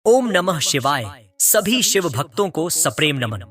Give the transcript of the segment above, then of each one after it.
ओम नमः शिवाय। सभी शिव भक्तों को सप्रेम नमन।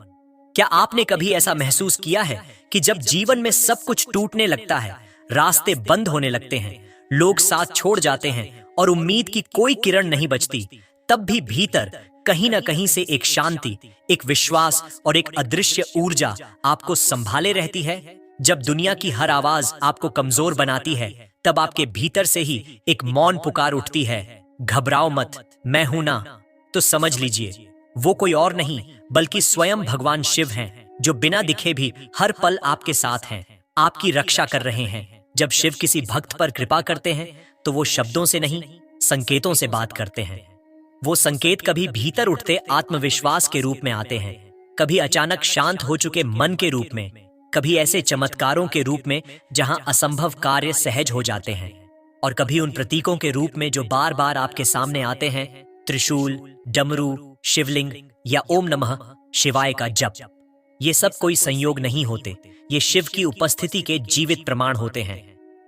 क्या आपने कभी ऐसा महसूस किया है कि जब जीवन में सब कुछ टूटने लगता है, रास्ते बंद होने लगते हैं, लोग साथ छोड़ जाते हैं और उम्मीद की कोई किरण नहीं बचती, तब भी भीतर कहीं ना कहीं से एक शांति, एक विश्वास और एक अदृश्य ऊर्जा आपको संभाले रहती है? जब दुनिया की हर आवाज आपको कमजोर बनाती है, तब आपके भीतर से ही एक मौन पुकार उठती है, घबराओ मत, मैं हूं ना। तो समझ लीजिए, वो कोई और नहीं बल्कि स्वयं भगवान शिव हैं, जो बिना दिखे भी हर पल आपके साथ हैं, आपकी रक्षा कर रहे हैं। जब शिव किसी भक्त पर कृपा करते हैं तो वो शब्दों से नहीं, संकेतों से बात करते हैं। वो संकेत कभी भीतर उठते आत्मविश्वास के रूप में आते हैं, कभी अचानक शांत हो चुके मन के रूप में, कभी ऐसे चमत्कारों के रूप में जहां असंभव कार्य सहज हो जाते हैं, और कभी उन प्रतीकों के रूप में जो बार बार आपके सामने आते हैं, त्रिशूल, डमरू, शिवलिंग या ओम नमः शिवाय का जप। ये सब कोई संयोग नहीं होते, ये शिव की उपस्थिति के जीवित प्रमाण होते हैं।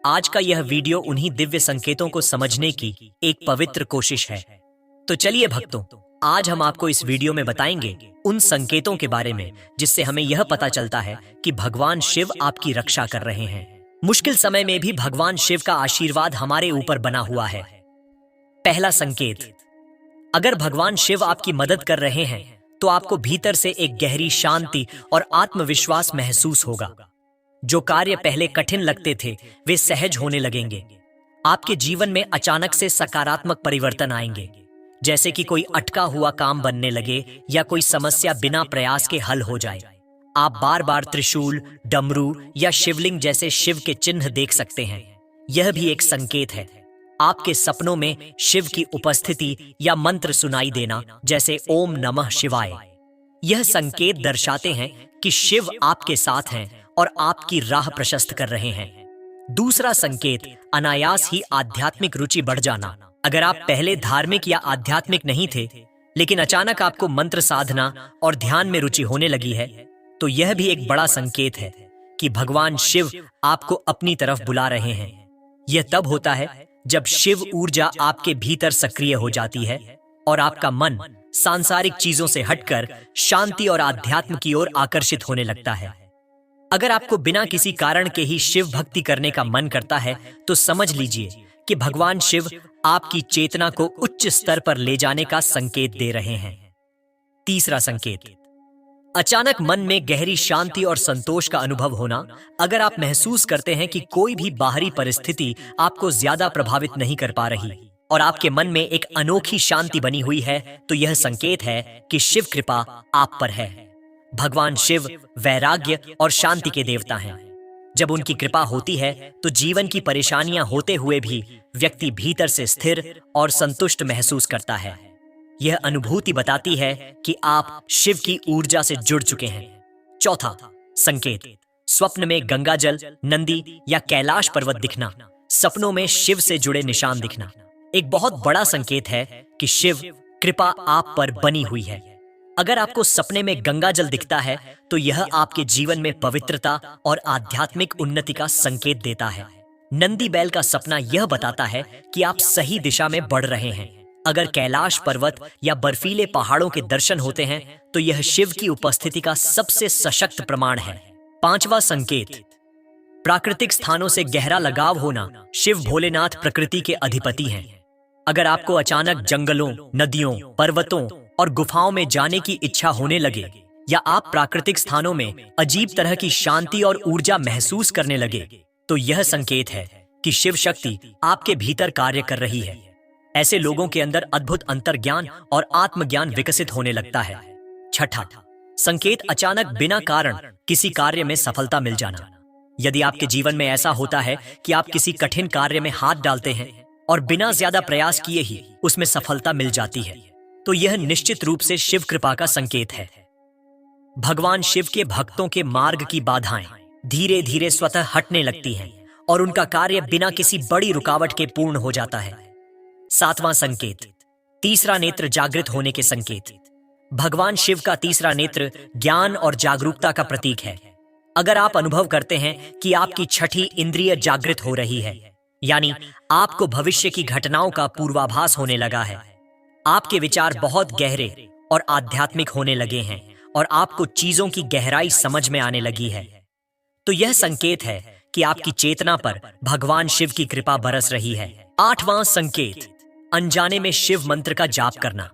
आज का यह वीडियो उन्हीं दिव्य संकेतों को समझने की एक पवित्र कोशिश है। तो चलिए भक्तों, आज हम आपको इस वीडियो में बताएंगे उन संकेतों के बारे में जिससे हमें यह पता चलता है कि भगवान शिव आपकी रक्षा कर रहे हैं। मुश्किल समय में भी भगवान शिव का आशीर्वाद हमारे ऊपर बना हुआ है। पहला संकेत, अगर भगवान शिव आपकी मदद कर रहे हैं तो आपको भीतर से एक गहरी शांति और आत्मविश्वास महसूस होगा। जो कार्य पहले कठिन लगते थे वे सहज होने लगेंगे। आपके जीवन में अचानक से सकारात्मक परिवर्तन आएंगे, जैसे कि कोई अटका हुआ काम बनने लगे या कोई समस्या बिना प्रयास के हल हो जाए। आप बार बार त्रिशूल, डमरू या शिवलिंग जैसे शिव के चिन्ह देख सकते हैं। यह भी एक संकेत है। आपके सपनों में शिव की उपस्थिति या मंत्र सुनाई देना, जैसे ओम नमः शिवाय। यह संकेत दर्शाते हैं कि शिव आपके साथ हैं और आपकी राह प्रशस्त कर रहे हैं। दूसरा संकेत, अनायास ही आध्यात्मिक रुचि बढ़ जाना। अगर आप पहले धार्मिक या आध्यात्मिक नहीं थे, लेकिन अचानक आपको मंत्र साधना और ध्यान में रुचि होने लगी है, तो यह भी एक बड़ा संकेत है कि भगवान शिव आपको अपनी तरफ बुला रहे हैं। यह तब होता है जब शिव ऊर्जा आपके भीतर सक्रिय हो जाती है और आपका मन सांसारिक चीजों से हटकर शांति और आध्यात्म की ओर आकर्षित होने लगता है। अगर आपको बिना किसी कारण के ही शिव भक्ति करने का मन करता है, तो समझ लीजिए कि भगवान शिव आपकी चेतना को उच्च स्तर पर ले जाने का संकेत दे रहे हैं। तीसरा संकेत, अचानक मन में गहरी शांति और संतोष का अनुभव होना। अगर आप महसूस करते हैं कि कोई भी बाहरी परिस्थिति आपको ज्यादा प्रभावित नहीं कर पा रही और आपके मन में एक अनोखी शांति बनी हुई है, तो यह संकेत है कि शिव कृपा आप पर है। भगवान शिव वैराग्य और शांति के देवता हैं। जब उनकी कृपा होती है तो जीवन की परेशानियां होते हुए भी व्यक्ति भीतर से स्थिर और संतुष्ट महसूस करता है। यह अनुभूति बताती है कि आप शिव की ऊर्जा से जुड़ चुके हैं। चौथा संकेत, स्वप्न में गंगा जल, नंदी या कैलाश पर्वत दिखना। सपनों में शिव से जुड़े निशान दिखना एक बहुत बड़ा संकेत है कि शिव कृपा आप पर बनी हुई है। अगर आपको सपने में गंगा जल दिखता है तो यह आपके जीवन में पवित्रता और आध्यात्मिक उन्नति का संकेत देता है। नंदी बैल का सपना यह बताता है कि आप सही दिशा में बढ़ रहे हैं। अगर कैलाश पर्वत या बर्फीले पहाड़ों के दर्शन होते हैं तो यह शिव की उपस्थिति का सबसे सशक्त प्रमाण है। पांचवा संकेत, प्राकृतिक स्थानों से गहरा लगाव होना। शिव भोलेनाथ प्रकृति के अधिपति हैं। अगर आपको अचानक जंगलों, नदियों, पर्वतों और गुफाओं में जाने की इच्छा होने लगे, या आप प्राकृतिक स्थानों में अजीब तरह की शांति और ऊर्जा महसूस करने लगे, तो यह संकेत है कि शिव शक्ति आपके भीतर कार्य कर रही है। ऐसे लोगों के अंदर अद्भुत अंतर्ज्ञान और आत्मज्ञान विकसित होने लगता है। छठा संकेत, अचानक बिना कारण किसी कार्य में सफलता मिल जाना। यदि आपके जीवन में ऐसा होता है कि आप किसी कठिन कार्य में हाथ डालते हैं और बिना ज्यादा प्रयास किए ही उसमें सफलता मिल जाती है, तो यह निश्चित रूप से शिव कृपा का संकेत है। भगवान शिव के भक्तों के मार्ग की बाधाएं धीरे धीरे स्वतः हटने लगती हैं और उनका कार्य बिना किसी बड़ी रुकावट के पूर्ण हो जाता है। सातवां संकेत, तीसरा नेत्र जागृत होने के संकेत। भगवान शिव का तीसरा नेत्र ज्ञान और जागरूकता का प्रतीक है। अगर आप अनुभव करते हैं कि आपकी छठी इंद्रिय जागृत हो रही है, यानी आपको भविष्य की घटनाओं का पूर्वाभास होने लगा है, आपके विचार बहुत गहरे और आध्यात्मिक होने लगे हैं और आपको चीजों की गहराई समझ में आने लगी है। तो यह संकेत है कि आपकी चेतना पर भगवान शिव की कृपा बरस रही है। 8वां संकेत, अनजाने में शिव मंत्र का जाप करना।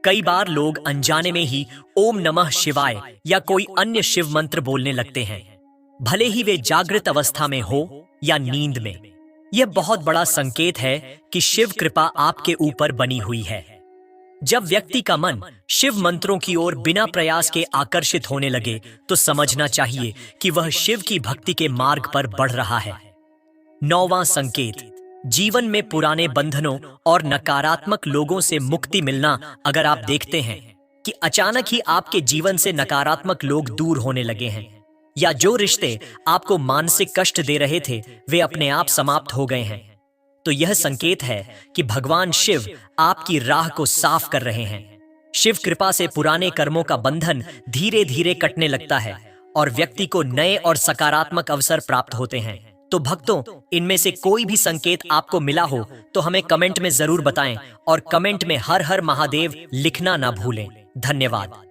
कई बार लोग अनजाने में ही ओम नमः शिवाय या कोई अन्य शिव मंत्र बोलने लगते हैं, भले ही वे जागृत अवस्था में हो या नींद में। यह बहुत बड़ा संकेत है कि शिव कृपा आपके ऊपर बनी हुई है। जब व्यक्ति का मन शिव मंत्रों की ओर बिना प्रयास के आकर्षित होने लगे तो समझना चाहिए कि वह शिव की भक्ति के मार्ग पर बढ़ रहा है। 9वां संकेत, जीवन में पुराने बंधनों और नकारात्मक लोगों से मुक्ति मिलना। अगर आप देखते हैं कि अचानक ही आपके जीवन से नकारात्मक लोग दूर होने लगे हैं या जो रिश्ते आपको मानसिक कष्ट दे रहे थे वे अपने आप समाप्त हो गए हैं, तो यह संकेत है कि भगवान शिव आपकी राह को साफ कर रहे हैं। शिव कृपा से पुराने कर्मों का बंधन धीरे धीरे कटने लगता है और व्यक्ति को नए और सकारात्मक अवसर प्राप्त होते हैं। तो भक्तों, इनमें से कोई भी संकेत आपको मिला हो तो हमें कमेंट में जरूर बताएं और कमेंट में हर हर महादेव लिखना ना भूलें। धन्यवाद।